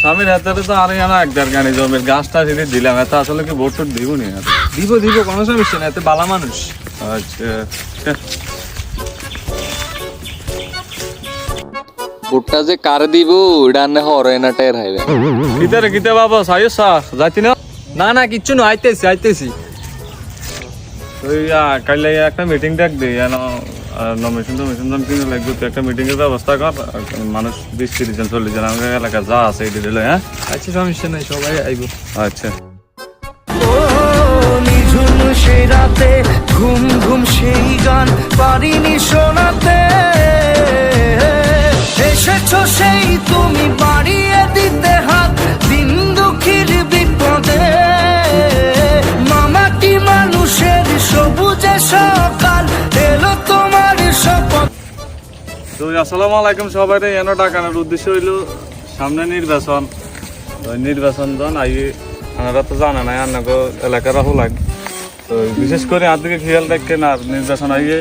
স্বামীর হাতে তো আর জানা একদার গানি জমির গাছটা যদি দিলাম এত আসলে কি ভোট টোট দিব নি দিব কোনো সমস্যা না, এতে বালা মানুষ। আচ্ছা ভুট্টা যে কার দিব এটা না হরে না টের হাইবে। কিতে বাবা সাইজ সা যাইতি না না কিচ্ছু না, আইতেছি। ওই কাইলে একটা মিটিং ডাক দে জানো নমিনেশন কিনে লাগবে তো একটা মিটিং এর ব্যবস্থা কর মানুষ 20-30 জন 40 জন আমাদের এলাকা যা আছে এই দিলে হ্যাঁ আচ্ছা সমস্যা নাই, সবাই আইবো। আচ্ছা নিঝুম সেই রাতে ঘুম ঘুম সেই গান পারিনি শোনাতে, এসেছো সেই তুমি বাড়িয়ে দিতে হাত দিন দুঃখীর বিপদে, মামাটি মানুষের সবুজে সকাল এলো তোমার শপথ। তো আসসালামু আলাইকুম সবাই এনো ডাকানোর উদ্দেশ্য হইলো সামনে নির্বাচন নির্বাচন জন আই আনারা তো জানা নাই আন্নাকে এলাকার রাহুল তো বিশেষ করে আর দিকে খেয়াল রাখেন আর নির্বাচন আইয়ে